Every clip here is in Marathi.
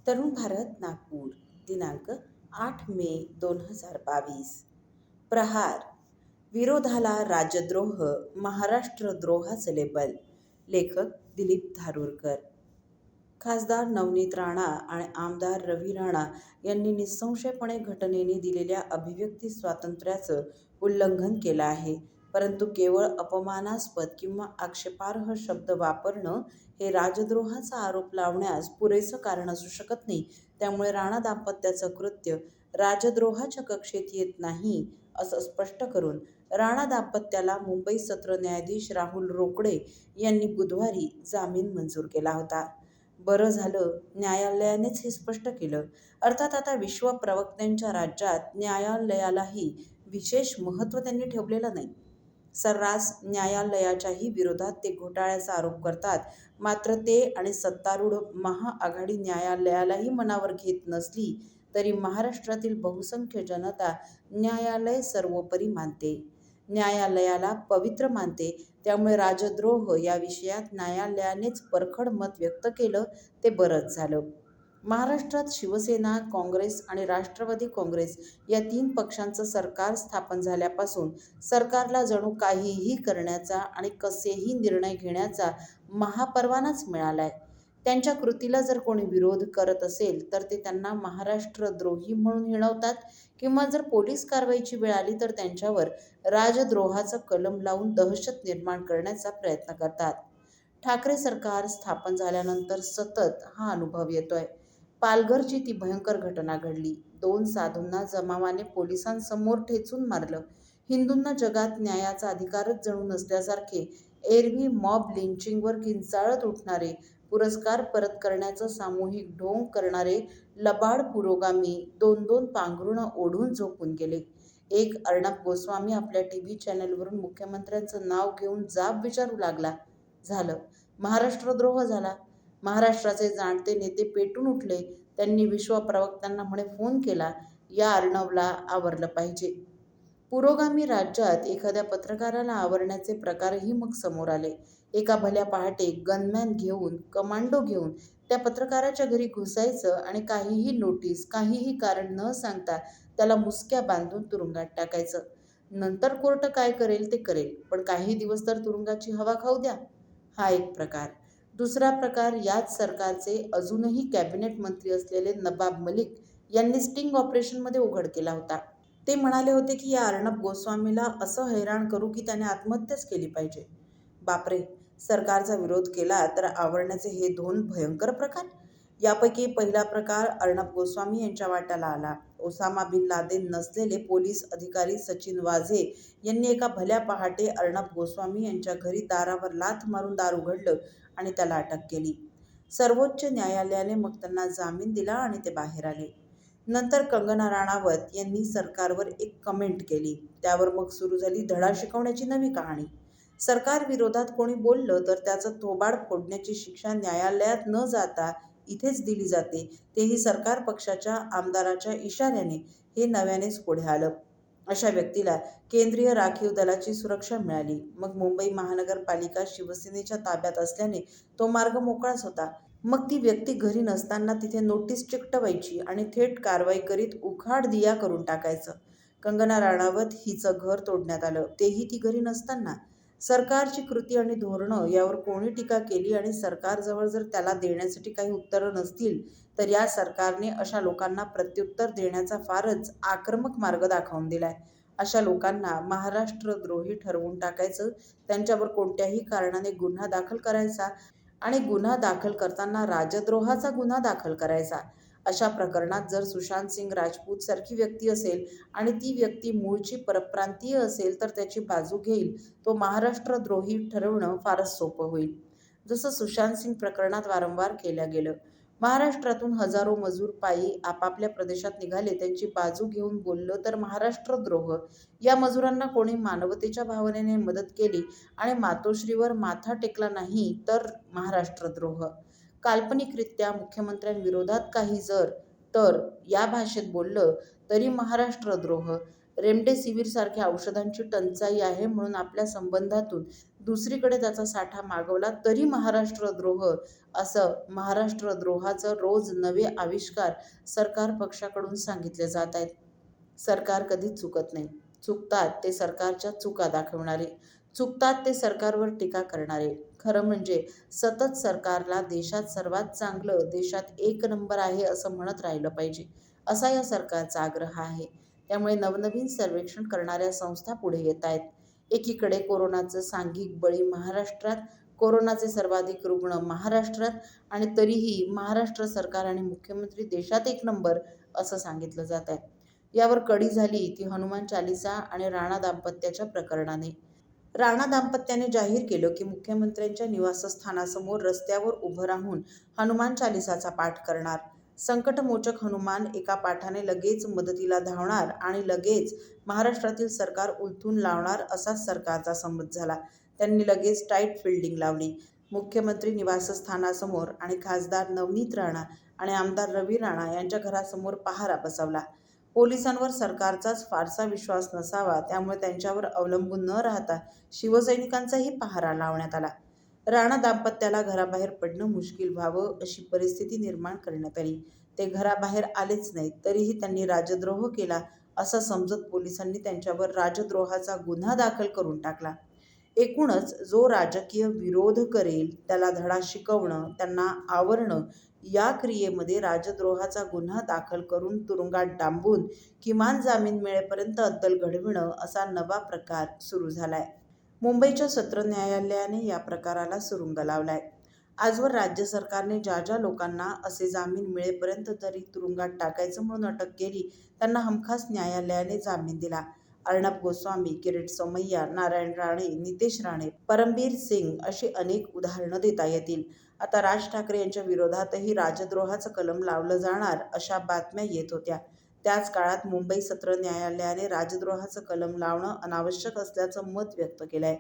तरुण भारत नागपूर दिनांक 8 मे 2022. प्रहार विरोधाला राजद्रोह महाराष्ट्रद्रोहाचं लेबल. लेखक दिलीप धारूरकर. खासदार नवनीत राणा आणि आमदार रवी राणा यांनी निःसंशयपणे घटनेने दिलेल्या अभिव्यक्ती स्वातंत्र्याचं उल्लंघन केलं आहे. परंतु केवळ अपमानास्पद किंवा आक्षेपार्ह शब्द वापरणं हे राजद्रोहाचा आरोप लावण्यास पुरेसं कारण असू शकत नाही. त्यामुळे राणा दाम्पत्याचं कृत्य राजद्रोहाच्या कक्षेत येत नाही असं स्पष्ट करून राणा दाम्पत्याला मुंबई सत्र न्यायाधीश राहुल रोकडे यांनी बुधवारी जामीन मंजूर केला होता. बरं झालं न्यायालयानेच हे स्पष्ट केलं. अर्थात आता विश्व प्रवक्त्यांच्या राज्यात न्यायालयालाही विशेष महत्त्व त्यांनी ठेवलेलं नाही. सर्रास न्यायालयाच्याही विरोधात ते घोटाळ्याचा आरोप करतात. मात्र ते आणि सत्तारूढ महाआघाडी न्यायालयालाही मनावर घेत नसली तरी महाराष्ट्रातील बहुसंख्य जनता न्यायालय सर्वोपरी मानते, न्यायालयाला पवित्र मानते. त्यामुळे राजद्रोह या विषयात न्यायालयानेच परखड मत व्यक्त केलं ते बरंच झालं. महाराष्ट्रात शिवसेना, काँग्रेस आणि राष्ट्रवादी काँग्रेस या 3 पक्षांचं सरकार स्थापन झाल्यापासून सरकारला जणू काहीही करण्याचा आणि कसेही निर्णय घेण्याचा महापरवानाच मिळालाय. त्यांच्या कृतीला जर कोणी विरोध करत असेल तर ते त्यांना महाराष्ट्रद्रोही म्हणून हिणवतात किंवा जर पोलीस कारवाईची वेळ आली तर त्यांच्यावर राजद्रोहाचं कलम लावून दहशत निर्माण करण्याचा प्रयत्न करतात. ठाकरे सरकार स्थापन झाल्यानंतर सतत हा अनुभव येतोय. पालघरची ती भयंकर घटना घडली. 2 साधूंना जमावाने पोलिसांसमोर ठेचून मारलं. हिंदूंना जगात न्यायाचा अधिकारच जणू नसल्यासारखे एरवी मॉब लिंचिंगवर किंचाळत उठणारे, पुरस्कार परत करण्याचं सामूहिक ढोंग करणारे लबाड पुरोगामी 2-2 पांघरुणं ओढून झोपून गेले. एक अर्णब गोस्वामी आपल्या टीव्ही चॅनलवरून मुख्यमंत्र्यांचं नाव घेऊन जाब विचारू लागला. झालं, महाराष्ट्रद्रोह झाला. महाराष्ट्राचे जाणते नेते पेटून उठले. त्यांनी विश्व प्रवक्त्यांना म्हणे फोन केला, या अर्णबला आवरलं पाहिजे. पुरोगामी राज्यात एखाद्या पत्रकाराला आवरण्याचे प्रकारही मग समोर आले. एका भल्या पहाटे गनमॅन घेऊन, कमांडो घेऊन त्या पत्रकाराच्या घरी घुसायचं आणि काहीही नोटीस, काहीही कारण न सांगता त्याला मुसक्या बांधून तुरुंगात टाकायचं. नंतर कोर्ट काय करेल ते करेल, पण काही दिवस तर तुरुंगाची हवा खाऊ द्या. हा एक प्रकार. दुसरा प्रकार याच सरकारचे अजूनही कॅबिनेट मंत्री असलेले नवाब मलिक यांनी स्टिंग ऑपरेशनमध्ये उघड केला होता. ते म्हणाले होते की या अर्णब गोस्वामीला असं हैराण करू की त्याने आत्महत्याच केली पाहिजे. बापरे, सरकारचा विरोध केला तर आवरण्याचे हे 2 भयंकर प्रकार. यापैकी पहिला प्रकार अर्णब गोस्वामी यांच्या वाट्याला आला. ओसामा बिन लादेन नसलेले पोलीस अधिकारी सचिन वाझे यांनी एका भल्या पहाटे अर्णब गोस्वामी यांच्या घरी दारावर लाथ मारून दार उघडलं आणि त्याला अटक केली. सर्वोच्च न्यायालयाने मग त्यांना जामीन दिला आणि ते बाहेर आले. नंतर कंगना राणावत यांनी सरकारवर एक कमेंट केली. त्यावर मग सुरू झाली धडा शिकवण्याची नवी कहाणी. सरकार विरोधात कोणी बोललं तर त्याचं थोबाड फोडण्याची शिक्षा न्यायालयात न जाता इथेच दिली जाते, तेही सरकार पक्षाच्या आमदाराच्या इशाऱ्याने. हे नव्यानेच पुढे आलं. अशा व्यक्तीला केंद्रीय राखीव दलाची सुरक्षा मिळाली. मग मुंबई महानगरपालिका शिवसेनेच्या ताब्यात असल्याने तो मार्ग मोकळाच होता. मग ती व्यक्ती घरी नसताना तिथे नोटीस चिकटवायची आणि थेट कारवाई करीत उखाड दिया करून टाकायचं. कंगना राणावत हिचं घर तोडण्यात आलं, तेही ती घरी नसताना. सरकारची कृती आणि धोरणं यावर कोणी टीका केली आणि सरकारजवळ जर त्याला देण्यासाठी काही उत्तरं नसतील तर या सरकारने अशा लोकांना प्रत्युत्तर देण्याचा फारच आक्रमक मार्ग दाखवून दिलाय. अशा लोकांना महाराष्ट्रद्रोही ठरवून टाकायचं, त्यांच्यावर कोणत्याही कारणाने गुन्हा दाखल करायचा आणि गुन्हा दाखल करताना राजद्रोहाचा गुन्हा दाखल करायचा. अशा प्रकरणात जर सुशांत सिंग राजपूत सारखी व्यक्ती असेल आणि ती व्यक्ती मूळची परप्रांतीय असेल तर त्याची बाजू घेईल तो महाराष्ट्रद्रोही ठरवणं फारच सोपं होईल. जसं सुशांत सिंग प्रकरणात वारंवार केलं गेलं. महाराष्ट्रातून हजारो मजूर पायी आपापल्या प्रदेशात निघाले, त्यांची बाजू घेऊन बोललं तर महाराष्ट्रद्रोह. या मजुरांना कोणी मानवतेच्या भावनेने मदत केली आणि मातोश्रीवर माथा टेकला नाही तर महाराष्ट्रद्रोह. काल्पनिकरित्या मुख्यमंत्र्यांविरोधात काही जर तर या भाषेत बोललं तरी महाराष्ट्रद्रोह. रेमडेसिवीर सारख्या औषधांची टंचाई आहे म्हणून आपल्या संबंधातून दुसरीकडे त्याचा साठा मागवला तरी महाराष्ट्रद्रोह, असं महाराष्ट्रद्रोहाचं रोज नवे आविष्कार सरकार पक्षाकडून सांगितले जात आहेत. सरकार कधीच चुकत नाही. चुकतात ते सरकारच्या चुका दाखवणारे, चुकतात ते सरकारवर टीका करणारे. खरं म्हणजे सतत सरकारला देशात सर्वात चांगलं, देशात एक नंबर आहे असं म्हणत राहिलं पाहिजे, असा या सरकारचा आग्रह आहे. त्यामुळे नवनवीन सर्वेक्षण करणाऱ्या संस्था पुढे येत आहेत. एकीकडे कोरोनाचं सांघिक बळी महाराष्ट्रात, कोरोनाचे सर्वाधिक रुग्ण महाराष्ट्रात आणि तरीही महाराष्ट्र सरकार आणि मुख्यमंत्री देशात एक नंबर असं सांगितलं जात आहे. यावर कडी झाली ती हनुमान चालीसा आणि राणा दाम्पत्याच्या प्रकरणाने. राणा दाम्पत्याने जाहीर केलं की मुख्यमंत्र्यांच्या निवासस्थानासमोर रस्त्यावर उभं राहून हनुमान चालीसाचा पाठ करणार. संकटमोचक हनुमान एका पाठाने लगेच मदतीला धावणार आणि लगेच महाराष्ट्रातील सरकार उलथून लावणार असाच सरकारचा समज झाला. त्यांनी लगेच टाईट फिल्डिंग लावली. मुख्यमंत्री निवासस्थानासमोर आणि खासदार नवनीत राणा आणि आमदार रवी राणा यांच्या घरासमोर पहारा बसवला. पोलिसांवर सरकारचाच फारसा विश्वास नसावा, त्यामुळे त्यांच्यावर अवलंबून न राहता शिवसैनिकांचाही पहारा लावण्यात आला. राणा दाम्पत्याला घराबाहेर पडणं मुश्किल व्हावं अशी परिस्थिती निर्माण करण्यात आली. ते घराबाहेर आलेच नाहीत तरीही त्यांनी राजद्रोह केला असं समजत पोलिसांनी त्यांच्यावर राजद्रोहाचा गुन्हा दाखल करून टाकला. एकूणच जो राजकीय विरोध करेल त्याला धडा शिकवणं, त्यांना आवरणं, या क्रियेमध्ये राजद्रोहाचा गुन्हा दाखल करून तुरुंगात डांबून किमान जामीन मिळेपर्यंत अद्दल घडविणं असा नवा प्रकार सुरू झालाय. मुंबईच्या सत्र न्यायालयाने या प्रकाराला सुरुंग लावलाय. आजवर राज्य सरकारने ज्या ज्या लोकांना असे जामीन मिळेपर्यंत तरी तुरुंगात टाकायचं म्हणून अटक केली त्यांना हमखास न्यायालयाने जामीन दिला. अर्णब गोस्वामी, किरीट सोमय्या, नारायण राणे, नितेश राणे, परमबीर सिंग अशी अनेक उदाहरणं देता येतील. आता राज ठाकरे यांच्या विरोधातही राजद्रोहाचं कलम लावलं जाणार अशा बातम्या येत होत्या. त्याच काळात मुंबई सत्र न्यायालयाने राजद्रोहाचं कलम लावणं अनावश्यक असल्याचं मत व्यक्त केलंय.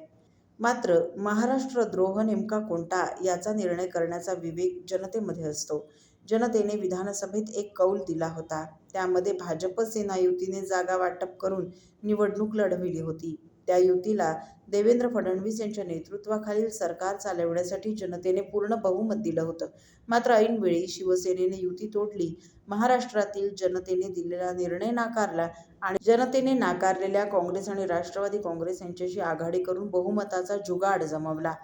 मात्र महाराष्ट्रद्रोह नेमका कोणता याचा निर्णय करण्याचा विवेक जनतेमध्ये असतो. जनतेने विधानसभेत एक कौल दिला होता. त्यामध्ये भाजप सेना युतीने जागा वाटप करून निवडणूक लढविली होती. त्या युतीला देवेंद्र फडणवीस यांच्या नेतृत्वाखालील सरकार चालवण्यासाठी जनतेने पूर्ण बहुमत दिलं होतं. मात्र ऐनवेळी शिवसेनेने युती तोडली. महाराष्ट्रातील जनतेने दिलेला निर्णय नाकारला आणि जनतेने नाकारलेल्या काँग्रेस आणि राष्ट्रवादी काँग्रेस यांच्याशी आघाडी करून बहुमताचा जुगाड जमवला.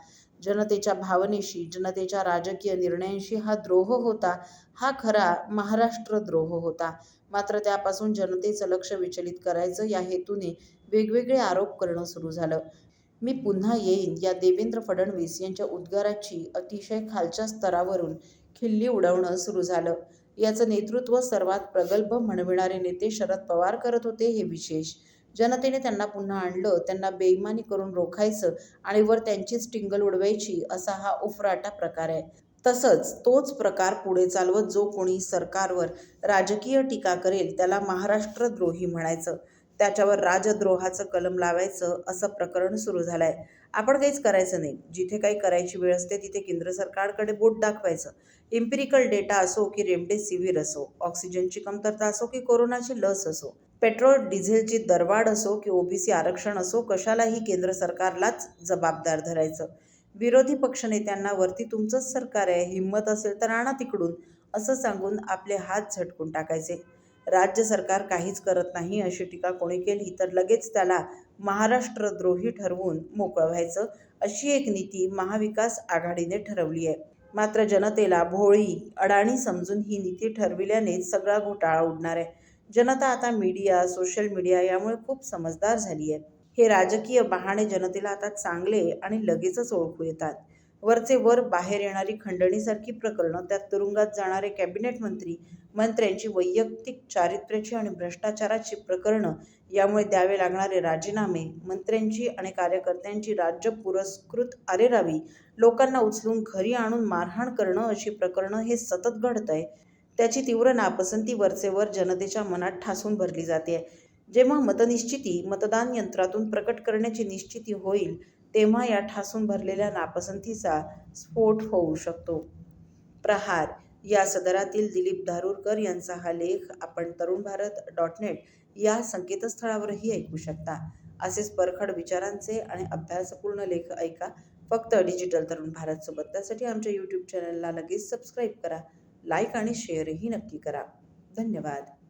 जनतेच्या भावनेशी, जनतेच्या राजकीय निर्णयांशी हा द्रोह होता. हा खरा महाराष्ट्रद्रोह होता. मात्र त्यापासून जनतेचं लक्ष विचलित करायचं या हेतूने वेगवेगळे आरोप करणं सुरू झालं. मी पुन्हा येईन या देवेंद्र फडणवीस यांच्या उद्गाराची अतिशय खालच्या स्तरावरून खिल्ली उडवणं सुरू झालं. याचं नेतृत्व सर्वात प्रगल्भ म्हणविणारे नेते शरद पवार करत होते हे विशेष. जनतेने त्यांना पुन्हा आणलं, त्यांना बेईमानी करून रोखायचं आणि वर त्यांचीच टिंगल उडवायची असा हा उफराटा प्रकार आहे. तसंच तोच प्रकार पुढे चालवत जो कोणी सरकारवर राजकीय टीका करेल त्याला महाराष्ट्रद्रोही म्हणायचं, त्याच्यावर राजद्रोहाचं कलम लावायचं असं प्रकरण सुरू झालंय. आपण काहीच करायचं नाही. जिथे काही करायची वेळ असते तिथे केंद्र सरकारकडे बोट दाखवायचं. इम्पिरिकल डेटा असो की रेमडेसिवीर असो, ऑक्सिजनची कमतरता असो की कोरोनाची लस असो, पेट्रोल डिझेलची दरवाढ असो की ओबीसी आरक्षण असो, कशालाही केंद्र सरकारलाच जबाबदार धरायचं. विरोधी पक्षनेत्यांना वरती तुमचंच सरकार आहे, हिंमत असेल तर आणा तिकडून असं सांगून आपले हात झटकून टाकायचे. राज्य सरकार काहीच करत नाही अशी टीका कोणी केली तर लगेच त्याला महाराष्ट्रद्रोही ठरवून मोकळं व्हायचं, अशी एक नीती महाविकास आघाडीने ठरवली आहे. मात्र जनतेला भोळी, अडाणी समजून ही नीती ठरविल्याने सगळा घोटाळा उडणार आहे. जनता आता मीडिया, सोशल मीडिया यामुळे खूप समजदार झाली आहे. हे राजकीय बहाणे जनतेला आता चांगले आणि लगेचच ओळखू येतात. वरचे वर बाहेर येणारी खंडणीसारखी प्रकरणं, त्यात तुरुंगात जाणारे कॅबिनेट मंत्री, मंत्र्यांची वैयक्तिक चारित्र्याची आणि भ्रष्टाचाराची प्रकरणं, यामुळे द्यावे लागणारे राजीनामे, मंत्र्यांची आणि कार्यकर्त्यांची राज्य पुरस्कृत अरेरावी, लोकांना उचलून घरी आणून मारहाण करणं अशी प्रकरणं हे सतत घडतंय. त्याची तीव्र नापसंती वरचेवर जनतेच्या मनात ठासून भरली जाते. जेव्हा मतनिश्चिती मतदान यंत्रातून प्रकट करण्याची निश्चिती होईल तेव्हा या ठासून भरलेल्या नापसंतीचा स्फोट होऊ शकतो. प्रहार या सदरातील दिलीप धारूरकर यांचा हा लेख आपण तरुणभारत.net या संकेतस्थळावरही ऐकू शकता. असेच परखड विचारांचे आणि अभ्यासपूर्ण लेख ऐका फक्त डिजिटल तरुण भारत सोबत. त्यासाठी आमच्या यूट्यूब चॅनलला लगेच सबस्क्राईब करा, लाईक आणि शेअरही नक्की करा. धन्यवाद.